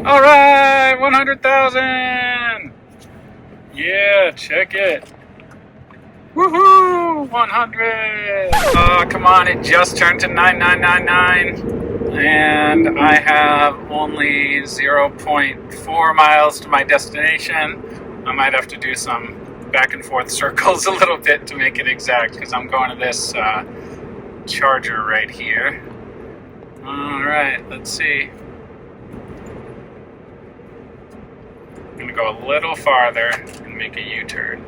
All right, 100,000. Yeah, check it. Woohoo, 100. Oh, come on, it just turned to 9999. And I have only 0.4 miles to my destination. I might have to do some back and forth circles a little bit to make it exact, because I'm going to this charger right here. All right, let's see. I'm going to go a little farther and make a U-turn.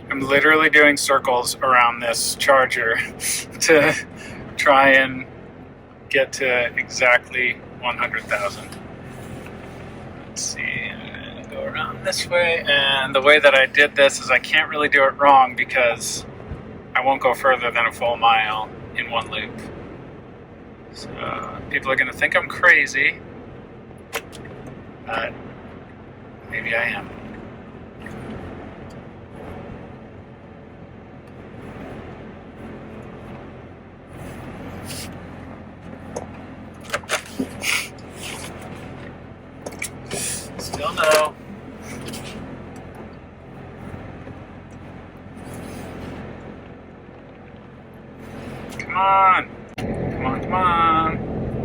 I'm literally doing circles around this charger to try and get to exactly 100,000. Let's see, I'm gonna go around this way, and the way that I did this is I can't really do it wrong because I won't go further than a full mile in one loop. So people are gonna think I'm crazy, but maybe I am. Still no. Come on. Come on, come on.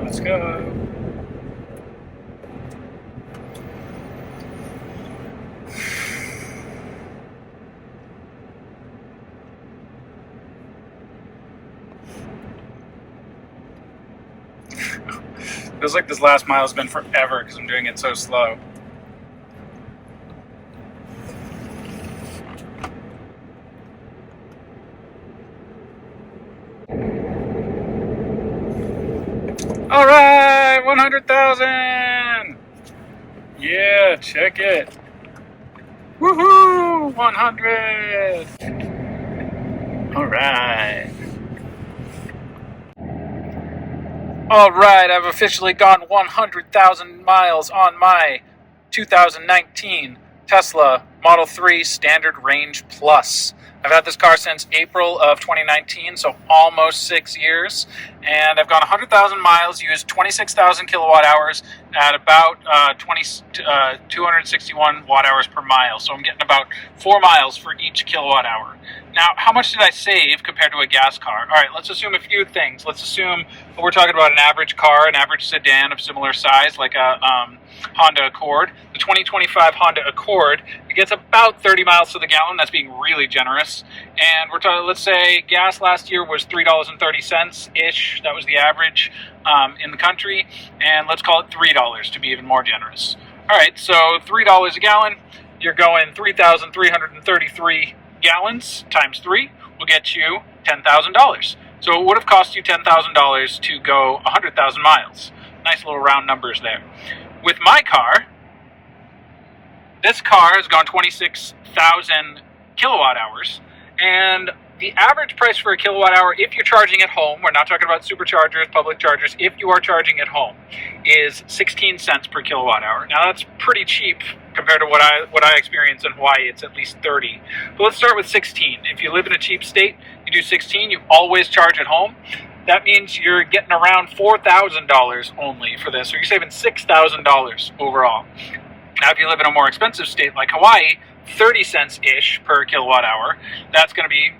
Let's go. Feels like this last mile has been forever because I'm doing it so slow. All right, 100,000. Yeah, check it. Woohoo, 100. All right. All right, I've officially gone 100,000 miles on my 2019 Tesla Model 3 Standard Range Plus. I've had this car since April of 2019, so almost 6 years, and I've gone 100,000 miles, used 26,000 kilowatt hours at about 261 watt hours per mile, so I'm getting about 4 miles for each kilowatt hour. Now, how much did I save compared to a gas car? All right, let's assume a few things. Let's assume we're talking about an average car, an average sedan of similar size, like a Honda Accord. The 2025 Honda Accord, it gets about 30 miles to the gallon. That's being really generous. And we're talking, let's say gas last year was $3.30-ish. That was the average in the country. And let's call it $3 to be even more generous. All right, so $3 a gallon, you're going 3,333 gallons times 3 will get you $10,000. So it would have cost you $10,000 to go 100,000 miles. Nice little round numbers there. With my car, this car has gone 26,000 kilowatt hours, and the average price for a kilowatt hour, if you're charging at home, we're not talking about superchargers, public chargers, if you are charging at home, is 16 cents per kilowatt hour. Now that's pretty cheap compared to what I experience in Hawaii. It's at least 30. But let's start with 16. If you live in a cheap state, you do 16, you always charge at home. That means you're getting around $4,000 only for this, so you're saving $6,000 overall. Now, if you live in a more expensive state like Hawaii, 30 cents-ish per kilowatt hour, that's going to be,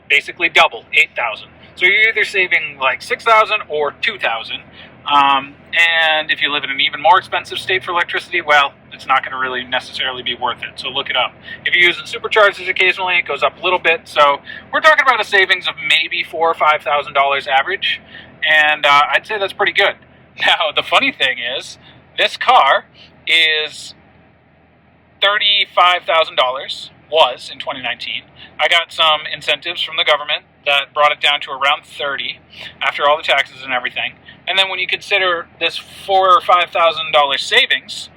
basically double, 8,000. So you're either saving like 6,000 or 2,000, And if you live in an even more expensive state for electricity, well, it's not going to really necessarily be worth it. So look it up. If you're using superchargers occasionally, it goes up a little bit. So we're talking about a savings of maybe $4,000 or $5,000 average, and I'd say that's pretty good. Now, the funny thing is, this car is $35,000, was in 2019. I got some incentives from the government that brought it down to around 30 after all the taxes and everything. And then when you consider this $4,000 or $5,000 savings,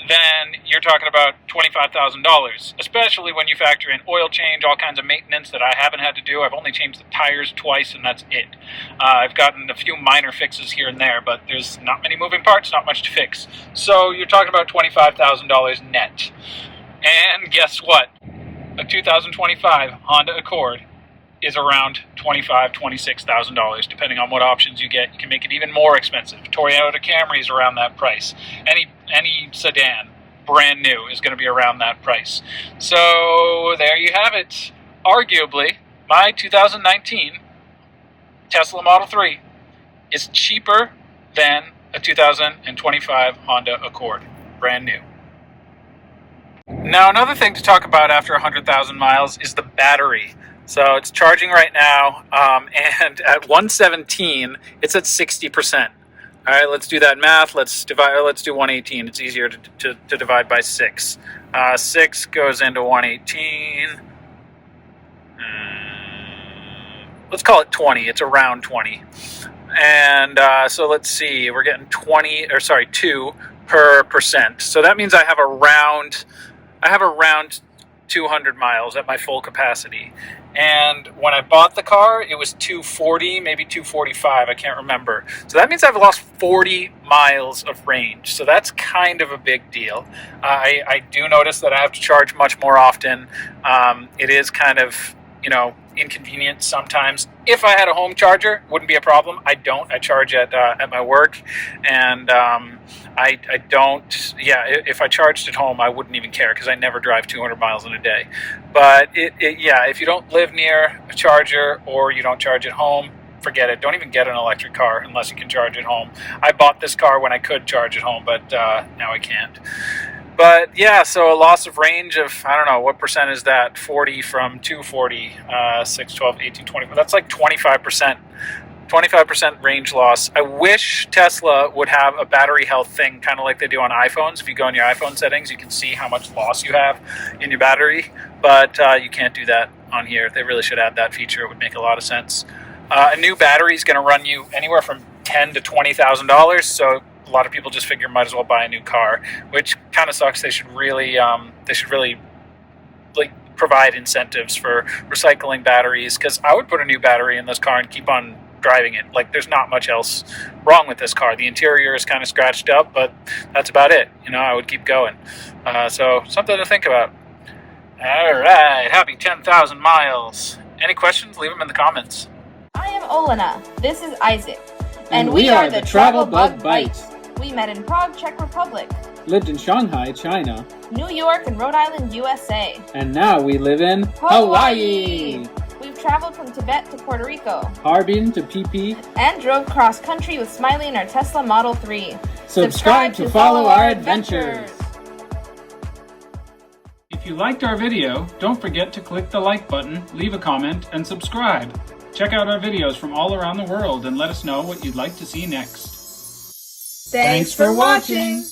then you're talking about $25,000, especially when you factor in oil change, all kinds of maintenance that I haven't had to do. I've only changed the tires twice, and that's it. I've gotten a few minor fixes here and there, but there's not many moving parts, not much to fix. So you're talking about $25,000 net. And guess what? A 2025 Honda Accord is around $25,000, $26,000, depending on what options you get. You can make it even more expensive. Toyota Camry is around that price. Any sedan, brand new, is going to be around that price. So there you have it. Arguably, my 2019 Tesla Model 3 is cheaper than a 2025 Honda Accord, brand new. Now, another thing to talk about after 100,000 miles is the battery. So it's charging right now, and at 117, it's at 60%. All right, let's do that math. Let's do 118. It's easier to divide by 6. 6 goes into 118. Let's call it 20. It's around 20. And so let's see. We're getting 2 per percent. So that means I have around 200 miles at my full capacity. And when I bought the car, it was 240, maybe 245, I can't remember. So that means I've lost 40 miles of range. So that's kind of a big deal. I do notice that I have to charge much more often. It is kind of, inconvenient sometimes. If I had a home charger, wouldn't be a problem. I don't. I charge at my work, and I don't. Yeah, if I charged at home, I wouldn't even care because I never drive 200 miles in a day. But if you don't live near a charger or you don't charge at home, forget it. Don't even get an electric car unless you can charge at home. I bought this car when I could charge at home, but now I can't. But yeah, so a loss of range of, I don't know, what percent is that? 40 from 240, 6, 12, 18, 20. That's like 25%. 25% range loss. I wish Tesla would have a battery health thing, kind of like they do on iPhones. If you go in your iPhone settings, you can see how much loss you have in your battery. But you can't do that on here. They really should add that feature. It would make a lot of sense. A new battery is going to run you anywhere from $10,000 to $20,000. So a lot of people just figure might as well buy a new car, which kind of sucks. They should really provide incentives for recycling batteries, because I would put a new battery in this car and keep on driving it. Like, there's not much else wrong with this car. The interior is kind of scratched up, but that's about it. I would keep going. So something to think about. All right, happy 10,000 miles. Any questions? Leave them in the comments. I am Olena. This is Isaac. And we are the TravelBugBite. We met in Prague, Czech Republic. Lived in Shanghai, China. New York and Rhode Island, USA. And now we live in Hawaii. We've traveled from Tibet to Puerto Rico. Harbin to PP. And drove cross country with Smiley in our Tesla Model 3. Subscribe to follow our adventures. If you liked our video, don't forget to click the like button, leave a comment, and subscribe. Check out our videos from all around the world and let us know what you'd like to see next. Thanks for watching!